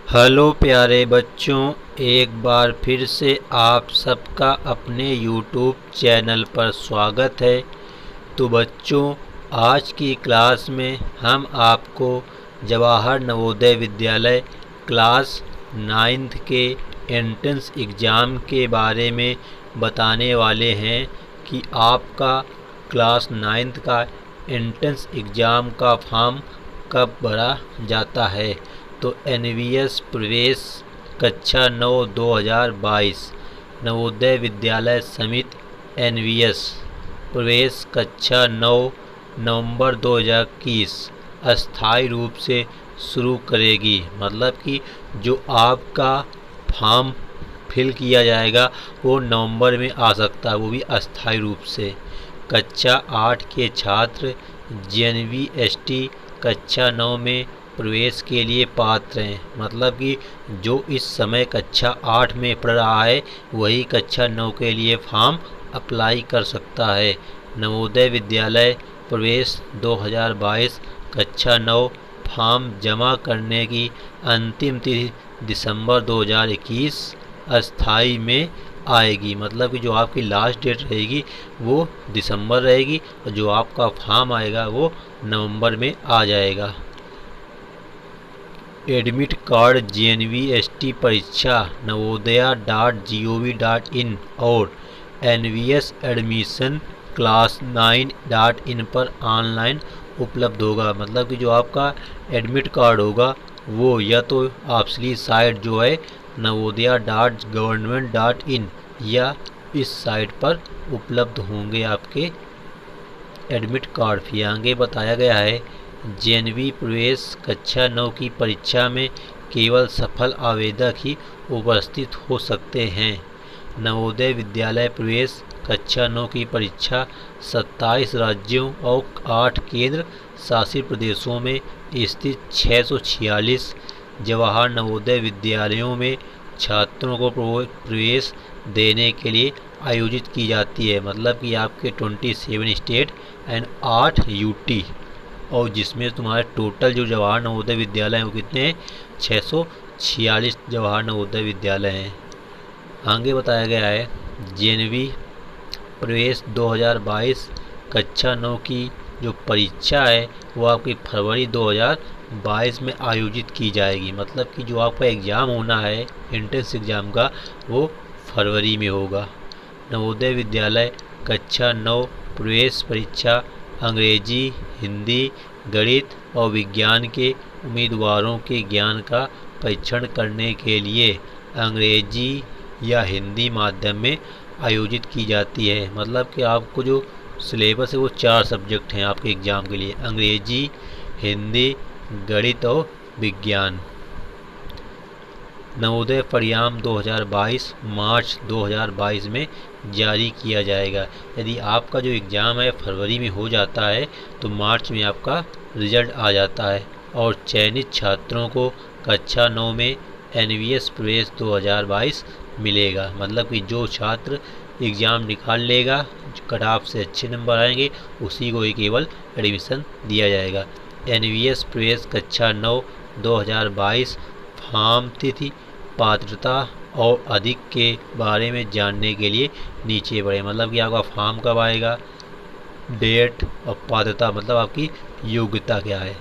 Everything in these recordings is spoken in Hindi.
हेलो प्यारे बच्चों, एक बार फिर से आप सबका अपने YouTube चैनल पर स्वागत है। तो बच्चों, आज की क्लास में हम आपको जवाहर नवोदय विद्यालय क्लास 9th के एंट्रेंस एग्ज़ाम के बारे में बताने वाले हैं कि आपका क्लास 9th का एंट्रेंस एग्ज़ाम का फॉर्म कब भरा जाता है। तो NVS प्रवेश कक्षा 9 2022 नवोदय विद्यालय समिति NVS प्रवेश कक्षा 9 नवंबर 2021 अस्थायी रूप से शुरू करेगी। मतलब कि जो आपका फॉर्म फिल किया जाएगा वो नवंबर में आ सकता है, वो भी अस्थायी रूप से। कक्षा 8 के छात्र JNV-ST कक्षा 9 में प्रवेश के लिए पात्र हैं। मतलब कि जो इस समय कक्षा 8 में पढ़ रहा है वही कक्षा 9 के लिए फॉर्म अप्लाई कर सकता है। नवोदय विद्यालय प्रवेश 2022 कक्षा 9 फॉर्म जमा करने की अंतिम तिथि दिसंबर 2021 अस्थाई में आएगी। मतलब कि जो आपकी लास्ट डेट रहेगी वो दिसंबर रहेगी और जो आपका फॉर्म आएगा वो नवंबर में आ जाएगा। एडमिट कार्ड JNV-ST परीक्षा navodaya.gov.in और NVS एडमिशन क्लास 9.in पर ऑनलाइन उपलब्ध होगा। मतलब कि जो आपका एडमिट कार्ड होगा वो या तो आपकी साइट जो है navodaya.government.in या इस साइट पर उपलब्ध होंगे आपके एडमिट कार्ड। फिर आगे बताया गया है JNV प्रवेश कक्षा 9 की परीक्षा में केवल सफल आवेदक ही उपस्थित हो सकते हैं। नवोदय विद्यालय प्रवेश कक्षा 9 की परीक्षा 27 राज्यों और 8 केंद्र शासित प्रदेशों में स्थित 646 जवाहर नवोदय विद्यालयों में छात्रों को प्रवेश देने के लिए आयोजित की जाती है। मतलब कि आपके 27 स्टेट एंड 8 UT और जिसमें तुम्हारे टोटल जो जवाहर नवोदय विद्यालय हैं वो कितने हैं? 646 जवाहर नवोदय विद्यालय हैं। आगे बताया गया है JNV प्रवेश 2022 कक्षा 9 की जो परीक्षा है वो आपकी फरवरी 2022 में आयोजित की जाएगी। मतलब कि जो आपका एग्ज़ाम होना है एंट्रेंस एग्ज़ाम का वो फरवरी में होगा। नवोदय विद्यालय कक्षा 9 प्रवेश परीक्षा अंग्रेजी, हिंदी, गणित और विज्ञान के उम्मीदवारों के ज्ञान का परीक्षण करने के लिए अंग्रेजी या हिंदी माध्यम में आयोजित की जाती है। मतलब कि आपको जो सिलेबस है वो 4 सब्जेक्ट हैं आपके एग्ज़ाम के लिए, अंग्रेजी, हिंदी, गणित और विज्ञान। नवोदय परिणाम 2022 मार्च 2022 में जारी किया जाएगा। यदि आपका जो एग्ज़ाम है फरवरी में हो जाता है तो मार्च में आपका रिजल्ट आ जाता है और चयनित छात्रों को कक्षा 9 में NVS प्रवेश 2022 मिलेगा। मतलब कि जो छात्र एग्ज़ाम निकाल लेगा, कट ऑफ से अच्छे नंबर आएंगे, उसी को ही केवल एडमिशन दिया जाएगा। NVS प्रवेश कक्षा 9 2022 फॉर्म तिथि, पात्रता और अधिक के बारे में जानने के लिए नीचे बढ़े। मतलब कि आपका फॉर्म कब आएगा, डेट और पात्रता मतलब आपकी योग्यता क्या है।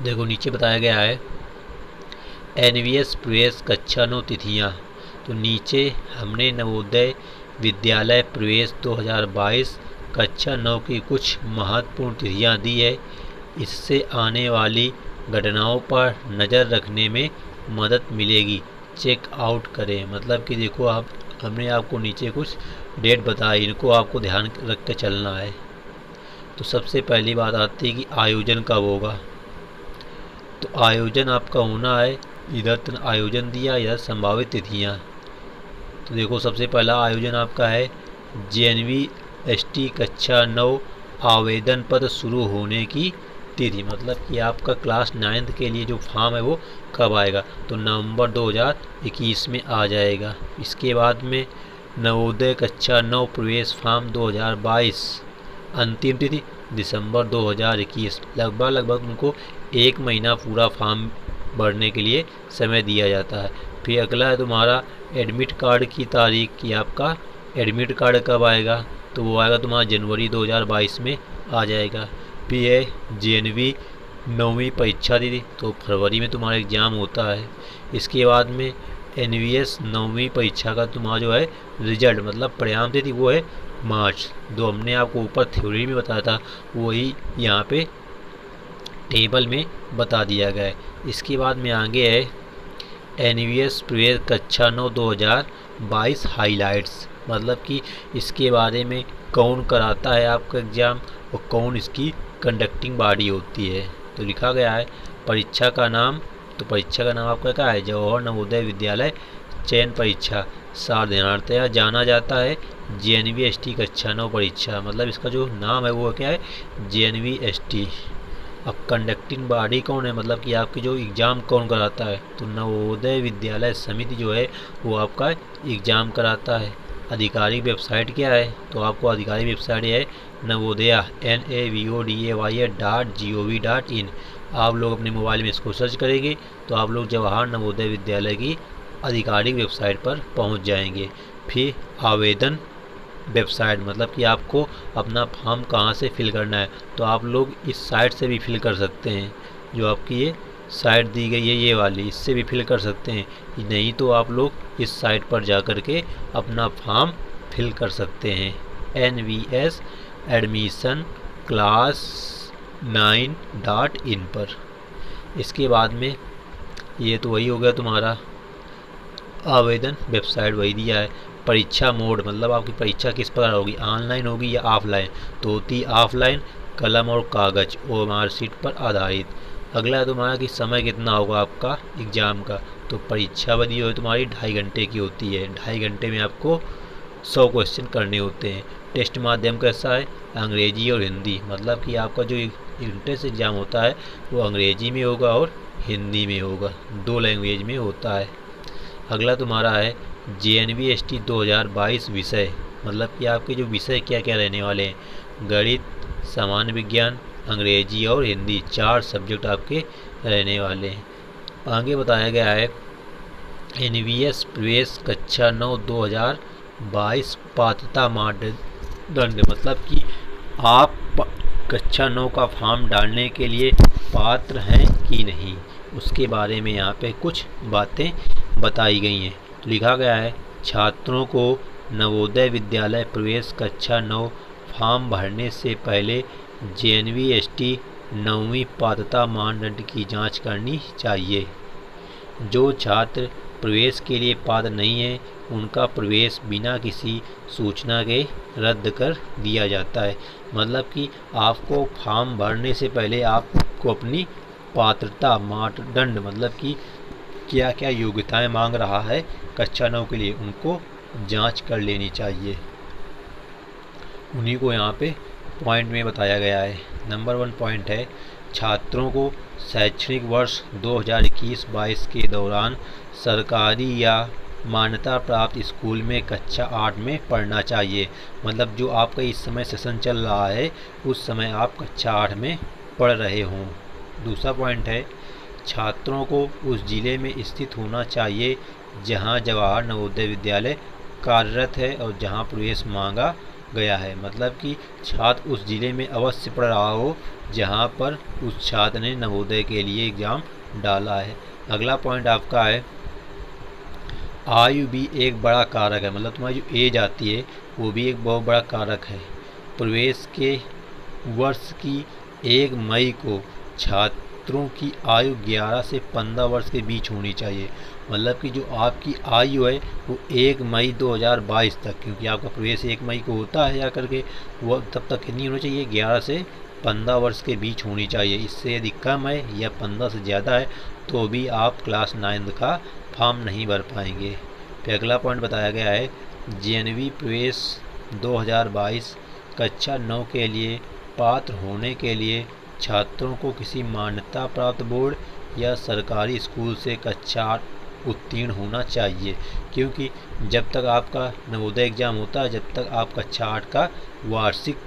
देखो नीचे बताया गया है NVS प्रवेश कक्षा 9 तिथियाँ। तो नीचे हमने नवोदय विद्यालय प्रवेश 2022 कक्षा 9 की कुछ महत्वपूर्ण तिथियाँ दी है। इससे आने वाली घटनाओं पर नज़र रखने में मदद मिलेगी। चेक आउट करें। मतलब कि देखो हमने आपको नीचे कुछ डेट बताई, इनको आपको ध्यान रख के चलना है। तो सबसे पहली बात आती है कि आयोजन कब होगा। तो आयोजन आपका होना है, इधर आयोजन दिया, इधर संभावित तिथियाँ। तो देखो सबसे पहला आयोजन आपका है JNV-ST कक्षा 9 आवेदन पत्र शुरू होने की तिथि। मतलब कि आपका क्लास 9th के लिए जो फॉर्म है वो कब आएगा, तो नवंबर 2021 में आ जाएगा। इसके बाद में नवोदय कक्षा 9 प्रवेश फॉर्म 2022 अंतिम तिथि दिसंबर 2021। लगभग उनको 1 महीना पूरा फॉर्म भरने के लिए समय दिया जाता है। फिर अगला है तुम्हारा एडमिट कार्ड की तारीख कि आपका एडमिट कार्ड कब आएगा, तो वो आएगा तुम्हारा जनवरी 2022 में आ जाएगा। फिर है JNV 9वीं परीक्षा थी तो फरवरी में तुम्हारा एग्ज़ाम होता है। इसके बाद में NVS 9वीं परीक्षा का तुम्हारा जो है रिजल्ट मतलब परिणाम थी वो है मार्च। जो हमने आपको ऊपर थ्योरी में बताया था वही यहाँ पे टेबल में बता दिया गया है। इसके बाद में आगे है NVS प्रवेश कक्षा 9 2022 हाइलाइट्स, मतलब कि इसके बारे में कौन कराता है आपका एग्ज़ाम और कौन इसकी कंडक्टिंग बॉडी होती है। तो लिखा गया है परीक्षा का नाम, तो परीक्षा का नाम आपका क्या है, जवाहर नवोदय विद्यालय चयन परीक्षा साधारणतया जाना जाता है JNV ST कक्षा 9 परीक्षा, मतलब इसका जो नाम है वो क्या है JNV ST। अब कंडक्टिंग बॉडी कौन है, मतलब कि आपकी जो एग्ज़ाम कौन कराता है, तो नवोदय विद्यालय समिति जो है वो आपका एग्ज़ाम कराता है। आधिकारिक वेबसाइट क्या है, तो आपको आधिकारिक वेबसाइट है नवोदया NAVODAY.gov.in। आप लोग अपने मोबाइल में इसको सर्च करेंगे तो आप लोग जवाहर नवोदय विद्यालय की आधिकारिक वेबसाइट पर पहुंच जाएंगे। फिर आवेदन वेबसाइट, मतलब कि आपको अपना फॉर्म कहां से फिल करना है, तो आप लोग इस साइट से भी फिल कर सकते हैं। जो आपकी ये साइट दी गई है ये वाली, इससे भी फिल कर सकते हैं, नहीं तो आप लोग इस साइट पर जा कर के अपना फॉर्म फिल कर सकते हैं NVS एडमिशन क्लास 9.in पर। इसके बाद में ये तो वही हो गया तुम्हारा आवेदन वेबसाइट वही दिया है। परीक्षा मोड, मतलब आपकी परीक्षा किस प्रकार होगी, ऑनलाइन होगी या ऑफलाइन, तो होती ऑफलाइन, कलम और कागज़ और मार्कशीट पर आधारित। अगला है तुम्हारा कि समय कितना होगा आपका एग्ज़ाम का, तो परीक्षा अवधि जो है तुम्हारी 2.5 घंटे की होती है। 2.5 घंटे में आपको 100 क्वेश्चन करने होते हैं। टेस्ट माध्यम कैसा है, अंग्रेजी और हिंदी, मतलब कि आपका जो इंट्रेंस एग्ज़ाम होता है वो अंग्रेजी में होगा और हिंदी में होगा, 2 लैंग्वेज में होता है। अगला तुम्हारा है JNV ST 2022 विषय, मतलब कि आपके जो विषय क्या क्या रहने वाले हैं, गणित, सामान्य विज्ञान, अंग्रेजी और हिंदी, 4 सब्जेक्ट आपके रहने वाले हैं। आगे बताया गया है NVS प्रवेश कक्षा 9 2022 पात्रता मानदंड, मतलब कि आप कक्षा 9 का फॉर्म डालने के लिए पात्र हैं कि नहीं, उसके बारे में यहाँ पे कुछ बातें बताई गई हैं। तो लिखा गया है छात्रों को नवोदय विद्यालय प्रवेश कक्षा 9 फॉर्म भरने से पहले JNV ST 9वीं पात्रता मानदंड की जांच करनी चाहिए। जो छात्र प्रवेश के लिए पात्र नहीं है उनका प्रवेश बिना किसी सूचना के रद्द कर दिया जाता है। मतलब कि आपको फॉर्म भरने से पहले आपको अपनी पात्रता मानदंड, मतलब कि क्या क्या योग्यताएं मांग रहा है कक्षा 9 के लिए, उनको जांच कर लेनी चाहिए। उन्हीं को यहाँ पे पॉइंट में बताया गया है। नंबर 1 पॉइंट है छात्रों को शैक्षणिक वर्ष 2021-22 के दौरान सरकारी या मान्यता प्राप्त स्कूल में कक्षा 8 में पढ़ना चाहिए। मतलब जो आपका इस समय सेशन चल रहा है उस समय आप कक्षा 8 में पढ़ रहे हों। दूसरा पॉइंट है छात्रों को उस जिले में स्थित होना चाहिए जहां जवाहर नवोदय विद्यालय कार्यरत है और जहां प्रवेश मांगा गया है। मतलब कि छात्र उस जिले में अवश्य पढ़ रहा हो जहां पर उस छात्र ने नवोदय के लिए एग्ज़ाम डाला है। अगला पॉइंट आपका है आयु भी एक बड़ा कारक है, मतलब तुम्हारी जो एज आती है वो भी एक बहुत बड़ा कारक है। प्रवेश के वर्ष की 1 मई को छात्रों की आयु 11 से 15 वर्ष के बीच होनी चाहिए। मतलब कि जो आपकी आयु है वो 1 मई 2022 तक, क्योंकि आपका प्रवेश 1 मई को होता है या करके, वो तब तक कितनी होनी चाहिए, 11 से 15 वर्ष के बीच होनी चाहिए। इससे यदि कम है या 15 से ज़्यादा है तो भी आप क्लास 9 का फॉर्म नहीं भर पाएंगे। फिर अगला पॉइंट बताया गया है JNV प्रवेश 2022 कक्षा 9 के लिए पात्र होने के लिए छात्रों को किसी मान्यता प्राप्त बोर्ड या सरकारी स्कूल से कक्षा 8 उत्तीर्ण होना चाहिए। क्योंकि जब तक आपका नवोदय एग्ज़ाम होता है जब तक आप कक्षा 8 का वार्षिक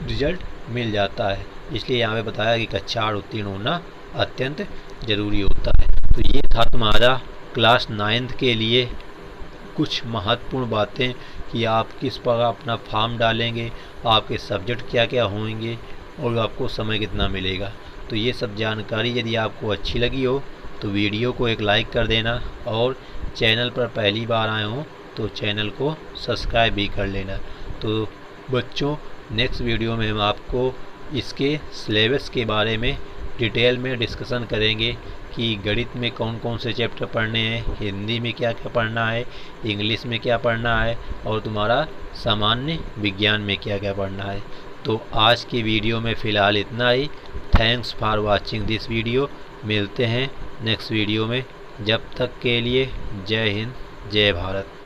रिजल्ट मिल जाता है, इसलिए यहाँ पे बताया कि कक्षा 8 उत्तीर्ण होना अत्यंत ज़रूरी होता है। तो ये था तुम्हारा क्लास 9th के लिए कुछ महत्वपूर्ण बातें कि आप किस प्रकार अपना फॉर्म डालेंगे, आपके सब्जेक्ट क्या क्या होंगे और आपको समय कितना मिलेगा। तो ये सब जानकारी यदि आपको अच्छी लगी हो तो वीडियो को एक लाइक कर देना, और चैनल पर पहली बार आए हो तो चैनल को सब्सक्राइब भी कर लेना। तो बच्चों, नेक्स्ट वीडियो में हम आपको इसके सिलेबस के बारे में डिटेल में डिस्कशन करेंगे कि गणित में कौन कौन से चैप्टर पढ़ने हैं, हिंदी में क्या क्या पढ़ना है, इंग्लिश में क्या पढ़ना है, और तुम्हारा सामान्य विज्ञान में क्या क्या पढ़ना है। तो आज की वीडियो में फ़िलहाल इतना ही। Thanks for watching this video. मिलते हैं नेक्स्ट वीडियो में। जब तक के लिए जय हिंद, जय भारत।